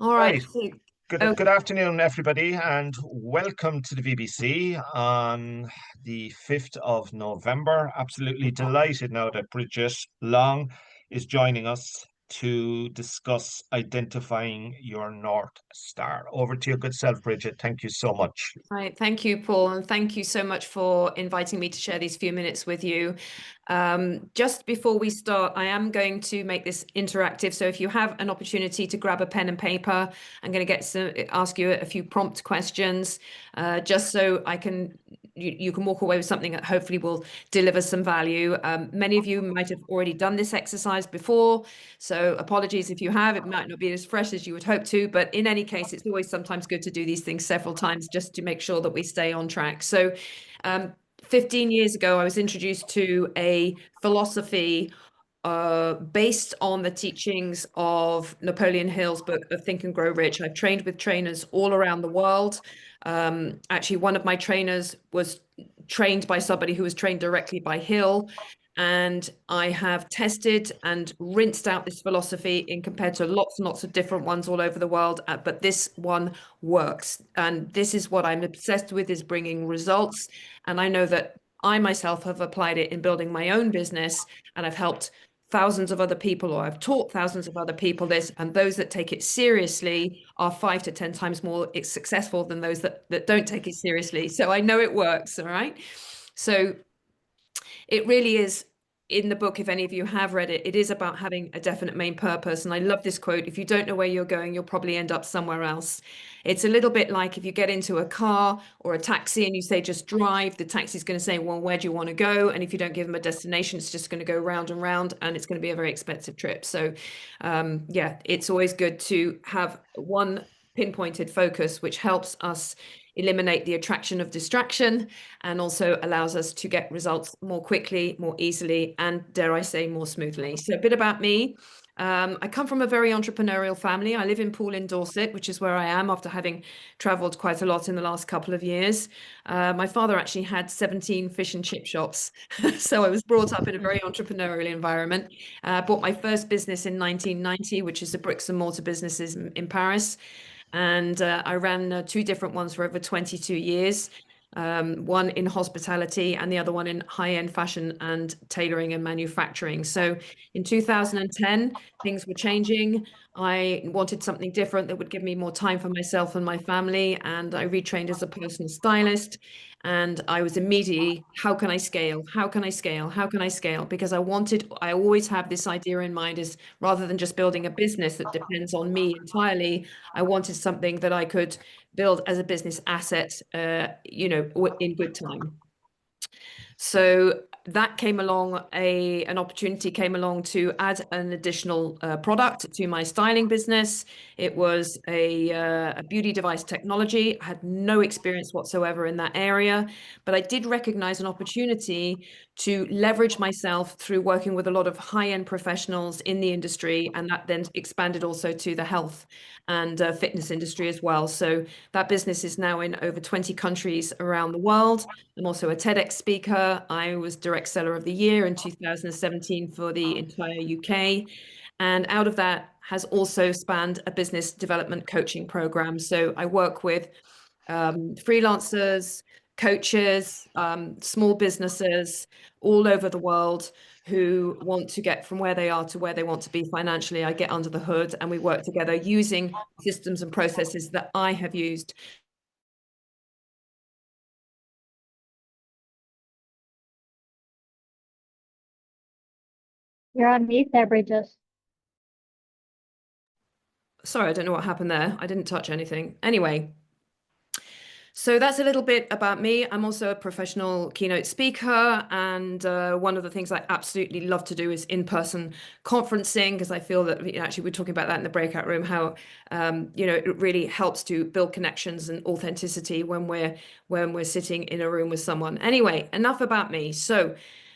All right. Right. Good, Okay. good afternoon, everybody, and welcome to the BBC on the 5th of November. Absolutely delighted now that Bridget Long is joining us to discuss identifying your North Star. Over to your good self, Bridget. Thank you so much. Right. Thank you, Paul, and thank you so much for inviting me to share these few minutes with you. Just before we start, I am going to make this interactive. So if you have an opportunity to grab a pen and paper, I'm going to ask you a few prompt questions, just so you can walk away with something that hopefully will deliver some value. Many of you might have already done this exercise before, so apologies if you have. It might not be as fresh as you would hope to, but in any case, it's always sometimes good to do these things several times just to make sure that we stay on track. So, 15 years ago, I was introduced to a philosophy based on the teachings of Napoleon Hill's book of Think and Grow Rich. I've trained with trainers all around the world. Actually, one of my trainers was trained by somebody who was trained directly by Hill. And I have tested and rinsed out this philosophy in compared to lots and lots of different ones all over the world. But this one works. And this is what I'm obsessed with, is bringing results. And I know that I myself have applied it in building my own business, and I've helped thousands of other people, or I've taught thousands of other people this, and those that take it seriously are 5 to 10 times more successful than those that don't take it seriously. So I know it works. All right. So it really is, in the book, if any of you have read it, it is about having a definite main purpose. And I love this quote: if you don't know where you're going, you'll probably end up somewhere else. It's a little bit like if you get into a car or a taxi and you say, just drive, the taxi's going to say, well, where do you want to go? And if you don't give them a destination, it's just going to go round and round, and it's going to be a very expensive trip. So, yeah, it's always good to have one pinpointed focus, which helps us eliminate the attraction of distraction and also allows us to get results more quickly, more easily, and dare I say, more smoothly. So a bit about me. I come from a very entrepreneurial family. I live in Poole in Dorset, which is where I am after having traveled quite a lot in the last couple of years. My father actually had 17 fish and chip shops. So I was brought up in a very entrepreneurial environment. Bought my first business in 1990, which is a bricks and mortar businesses in Paris. And I ran two different ones for over 22 years, one in hospitality and the other one in high-end fashion and tailoring and manufacturing. So in 2010, things were changing. I wanted something different that would give me more time for myself and my family, and I retrained as a personal stylist. And I was immediately, how can I scale? How can I scale? How can I scale? Because I always have this idea in mind, is rather than just building a business that depends on me entirely, I wanted something that I could build as a business asset, in good time. So that came along, an opportunity came along to add an additional product to my styling business. It was a beauty device technology. I had no experience whatsoever in that area, but I did recognize an opportunity to leverage myself through working with a lot of high-end professionals in the industry, and that then expanded also to the health and fitness industry as well. So that business is now in over 20 countries around the world. I'm also a TEDx speaker. I was Direct Seller of the Year in 2017 for the entire UK. And out of that has also spanned a business development coaching program. So I work with freelancers, coaches, small businesses all over the world who want to get from where they are to where they want to be financially. I get under the hood and we work together using systems and processes that I have used. You're on mute there, Bridget. Sorry, I don't know what happened there. I didn't touch anything. Anyway, so that's a little bit about me. I'm also a professional keynote speaker, and one of the things I absolutely love to do is in-person conferencing, because I feel that, actually, we're talking about that in the breakout room, how it really helps to build connections and authenticity when we're sitting in a room with someone. Anyway, enough about me. So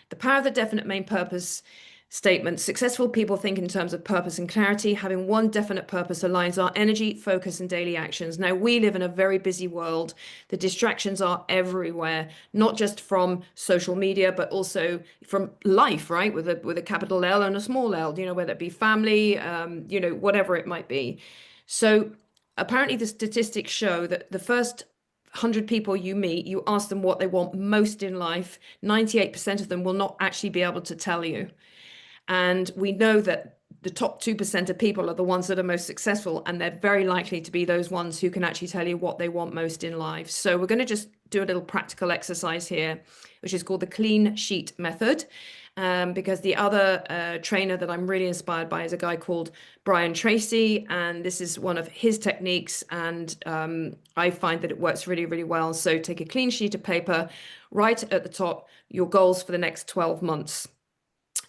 the power of the definite main purpose statement: successful people think in terms of purpose and clarity. Having one definite purpose aligns our energy, focus, and daily actions. Now, we live in a very busy world. The distractions are everywhere, not just from social media, but also from life, right? With a capital L and a small L, whether it be family, whatever it might be. So apparently the statistics show that the first 100 people you meet, you ask them what they want most in life, 98% of them will not actually be able to tell you. And we know that the top 2% of people are the ones that are most successful, and they're very likely to be those ones who can actually tell you what they want most in life. So we're going to just do a little practical exercise here, which is called the clean sheet method. Because the other trainer that I'm really inspired by is a guy called Brian Tracy, and this is one of his techniques, and I find that it works really, really well. So take a clean sheet of paper, write at the top your goals for the next 12 months.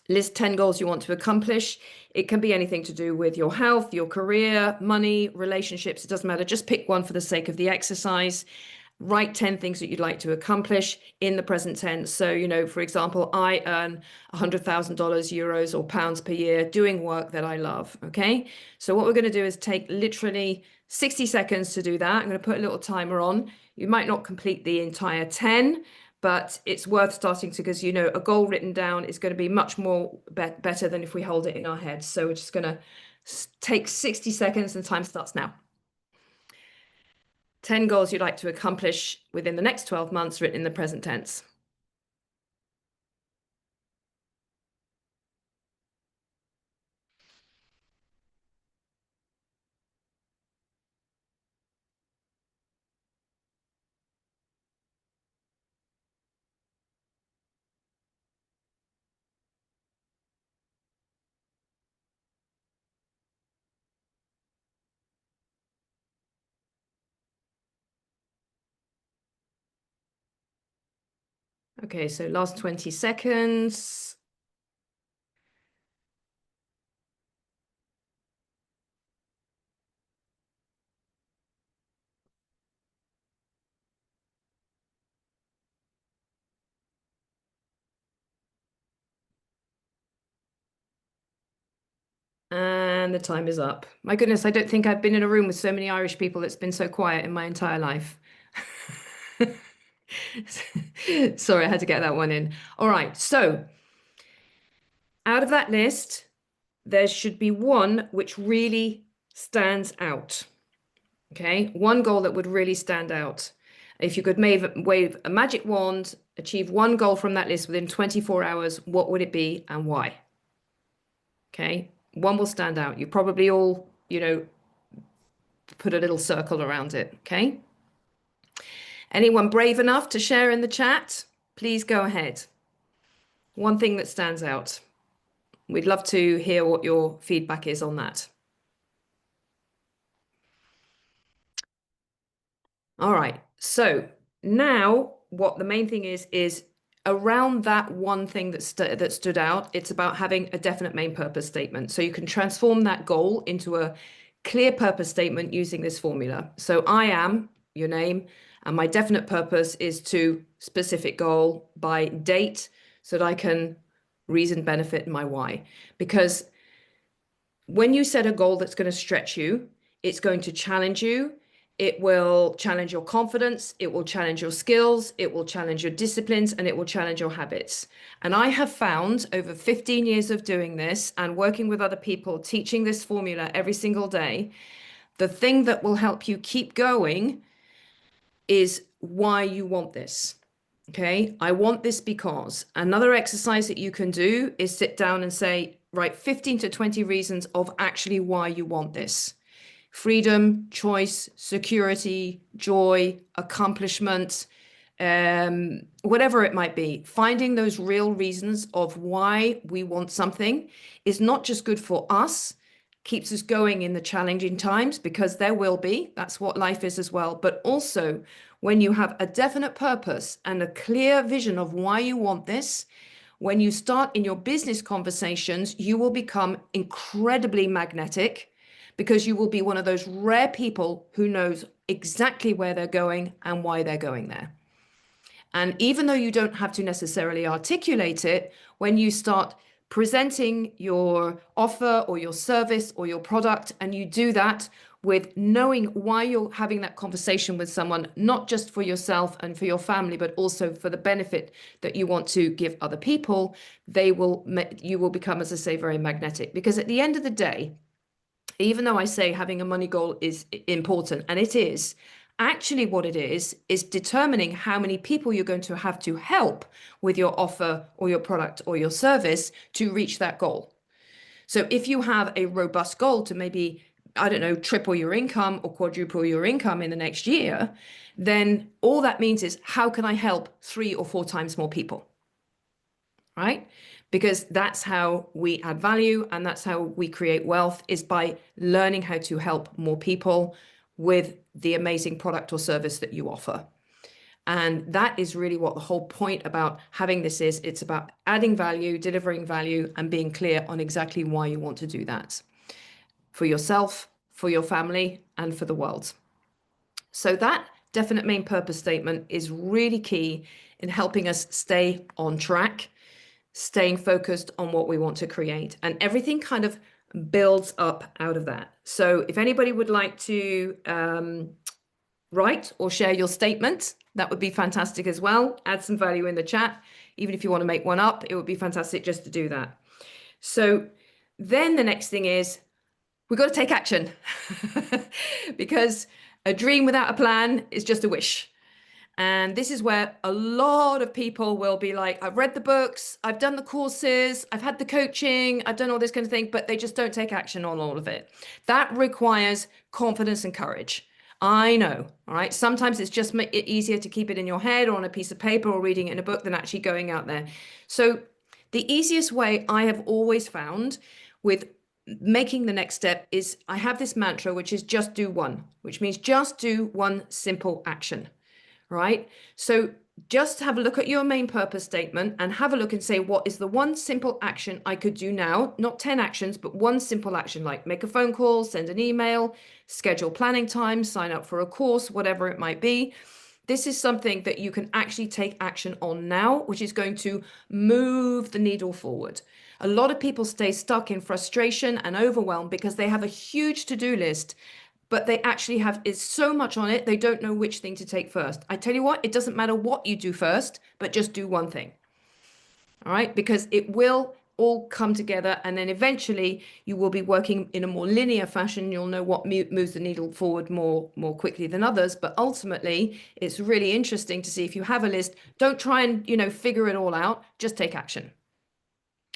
List 10 goals you want to accomplish. It can be anything to do with your health, your career, money, relationships. It doesn't matter. Just pick one for the sake of the exercise. Write 10 things that you'd like to accomplish in the present tense. So, you know, for example, I earn $100,000, euros or pounds per year doing work that I love. Okay. So what we're going to do is take literally 60 seconds to do that. I'm going to put a little timer on. You might not complete the entire 10, but it's worth starting to, because, you know, a goal written down is going to be much more better than if we hold it in our heads. So we're just going to take 60 seconds and the time starts now. 10 goals you'd like to accomplish within the next 12 months written in the present tense. Okay, so last 20 seconds. And the time is up. My goodness, I don't think I've been in a room with so many Irish people that's been so quiet in my entire life. Sorry, I had to get that one in. All right, so out of that list, there should be one which really stands out. Okay, one goal that would really stand out. If you could wave a magic wand, achieve one goal from that list within 24 hours, what would it be and why? Okay, one will stand out. You probably all, you know, put a little circle around it. Okay. Anyone brave enough to share in the chat? Please go ahead. One thing that stands out. We'd love to hear what your feedback is on that. All right. So now what the main thing is around that one thing that stood out, it's about having a definite main purpose statement. So you can transform that goal into a clear purpose statement using this formula. So I am your name, and my definite purpose is to specific goal by date so that I can reason, benefit, my why. Because when you set a goal that's going to stretch you, it's going to challenge you. It will challenge your confidence. It will challenge your skills. It will challenge your disciplines, and it will challenge your habits. And I have found over 15 years of doing this and working with other people, teaching this formula every single day, the thing that will help you keep going is why you want this. Okay, I want this because. Another exercise that you can do is sit down and say, write 15 to 20 reasons of actually why you want this. Freedom, choice, security, joy, accomplishment, whatever it might be. Finding those real reasons of why we want something is not just good for us, keeps us going in the challenging times, because there will be, that's what life is as well. But also when you have a definite purpose and a clear vision of why you want this, when you start in your business conversations, you will become incredibly magnetic, because you will be one of those rare people who knows exactly where they're going and why they're going there. And even though you don't have to necessarily articulate it, when you start presenting your offer or your service or your product, and you do that with knowing why you're having that conversation with someone, not just for yourself and for your family, but also for the benefit that you want to give other people, you will become, as I say, very magnetic. Because at the end of the day, even though I say having a money goal is important, and it is, actually what it is determining how many people you're going to have to help with your offer or your product or your service to reach that goal. So if you have a robust goal to maybe, I don't know, triple your income or quadruple your income in the next year, then all that means is how can I help 3 or 4 times more people, right? Because that's how we add value and that's how we create wealth, is by learning how to help more people with the amazing product or service that you offer. And that is really what the whole point about having this is. It's about adding value, delivering value, and being clear on exactly why you want to do that for yourself, for your family, and for the world. So that definite main purpose statement is really key in helping us stay on track, staying focused on what we want to create, and everything kind of builds up out of that. So if anybody would like to write or share your statement, that would be fantastic as well. Add some value in the chat. Even if you want to make one up, it would be fantastic just to do that. So then the next thing is we've got to take action because a dream without a plan is just a wish. And this is where a lot of people will be like, I've read the books, I've done the courses, I've had the coaching, I've done all this kind of thing, but they just don't take action on all of it. That requires confidence and courage. I know, all right? Sometimes it's just easier to keep it in your head or on a piece of paper or reading it in a book than actually going out there. So the easiest way I have always found with making the next step is I have this mantra, which is just do one, which means just do one simple action. Right? So just have a look at your main purpose statement and have a look and say, what is the one simple action I could do now? Not 10 actions, but one simple action, like make a phone call, send an email, schedule planning time, sign up for a course, whatever it might be. This is something that you can actually take action on now, which is going to move the needle forward. A lot of people stay stuck in frustration and overwhelm because they have a huge to-do list, but they actually have is so much on it, they don't know which thing to take first. I tell you what, it doesn't matter what you do first, but just do one thing. All right, because it will all come together, and then eventually you will be working in a more linear fashion. You'll know what moves the needle forward more quickly than others. But ultimately, it's really interesting to see if you have a list. Don't try and figure it all out. Just take action.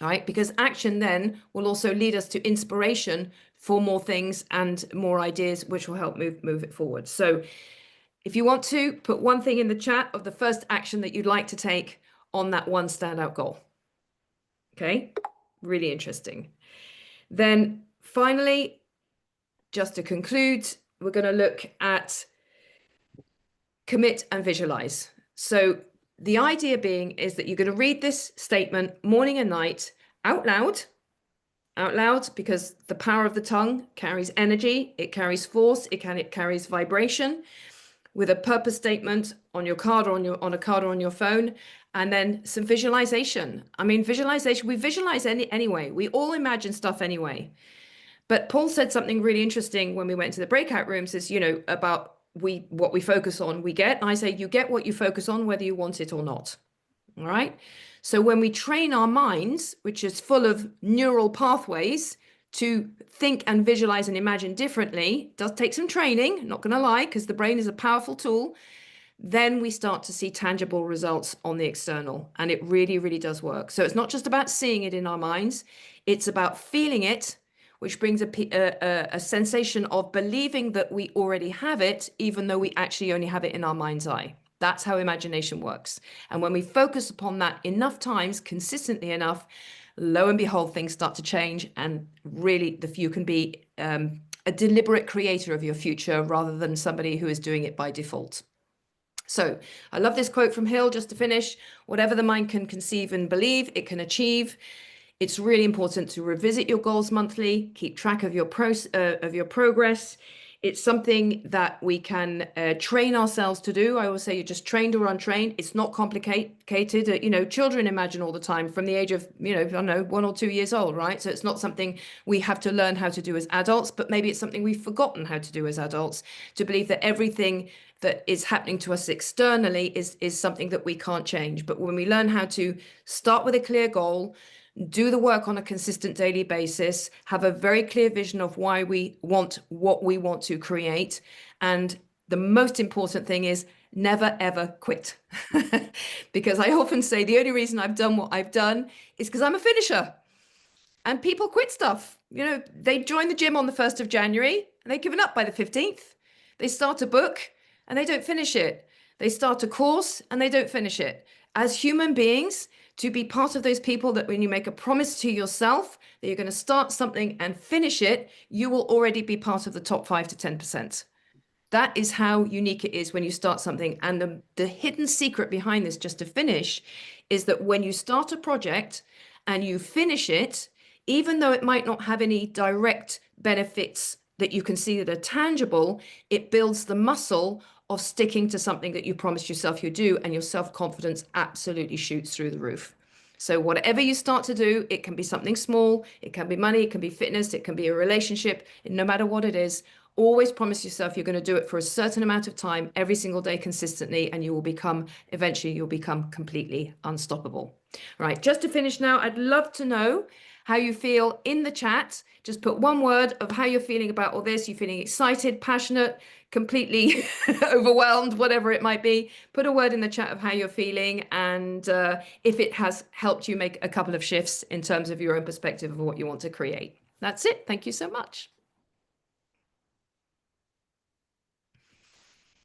All right, because action then will also lead us to inspiration for more things and more ideas, which will help move it forward. So if you want to put one thing in the chat of the first action that you'd like to take on that one standout goal. Okay, really interesting. Then finally, just to conclude, we're going to look at commit and visualize. So the idea being is that you're going to read this statement morning and night out loud, because the power of the tongue carries energy, it carries force, it carries vibration, with a purpose statement on your card or on a card or on your phone, and then some visualization. I mean, visualization, we visualize anyway. We all imagine stuff anyway. But Paul said something really interesting when we went to the breakout rooms is, about what we focus on, we get. I say, you get what you focus on, whether you want it or not. All right. So when we train our minds, which is full of neural pathways, to think and visualize and imagine differently, does take some training, not going to lie, because the brain is a powerful tool, then we start to see tangible results on the external. And it really, really does work. So it's not just about seeing it in our minds, it's about feeling it, which brings a sensation of believing that we already have it, even though we actually only have it in our mind's eye. That's how imagination works. And when we focus upon that enough times, consistently enough, lo and behold, things start to change. And really, you can be a deliberate creator of your future rather than somebody who is doing it by default. So I love this quote from Hill, just to finish. Whatever the mind can conceive and believe, it can achieve. It's really important to revisit your goals monthly, keep track of your progress. It's something that we can train ourselves to do. I always say you're just trained or untrained. It's not complicated. Children imagine all the time from the age of, I don't know, 1 or 2 years old, right? So it's not something we have to learn how to do as adults, but maybe it's something we've forgotten how to do as adults, to believe that everything that is happening to us externally is something that we can't change. But when we learn how to start with a clear goal, do the work on a consistent daily basis, have a very clear vision of why we want what we want to create. And the most important thing is never, ever quit. Because I often say the only reason I've done what I've done is because I'm a finisher. And people quit stuff. You know, they join the gym on the 1st of January and they've given up by the 15th. They start a book and they don't finish it. They start a course and they don't finish it. As human beings, to be part of those people that when you make a promise to yourself that you're going to start something and finish it, you will already be part of the top 5 to 10%. That is how unique it is when you start something. And the hidden secret behind this, just to finish, is that when you start a project and you finish it, even though it might not have any direct benefits that you can see that are tangible, it builds the muscle of sticking to something that you promised yourself you do, and your self-confidence absolutely shoots through the roof. So whatever you start to do, it can be something small, it can be money, it can be fitness, it can be a relationship, no matter what it is, always promise yourself you're going to do it for a certain amount of time, every single day consistently, and you will become, eventually you'll become completely unstoppable. Right, just to finish now, I'd love to know how you feel in the chat. Just put one word of how you're feeling about all this. You're feeling excited, passionate, completely overwhelmed, whatever it might be. Put a word in the chat of how you're feeling, and if it has helped you make a couple of shifts in terms of your own perspective of what you want to create. That's it. Thank you so much.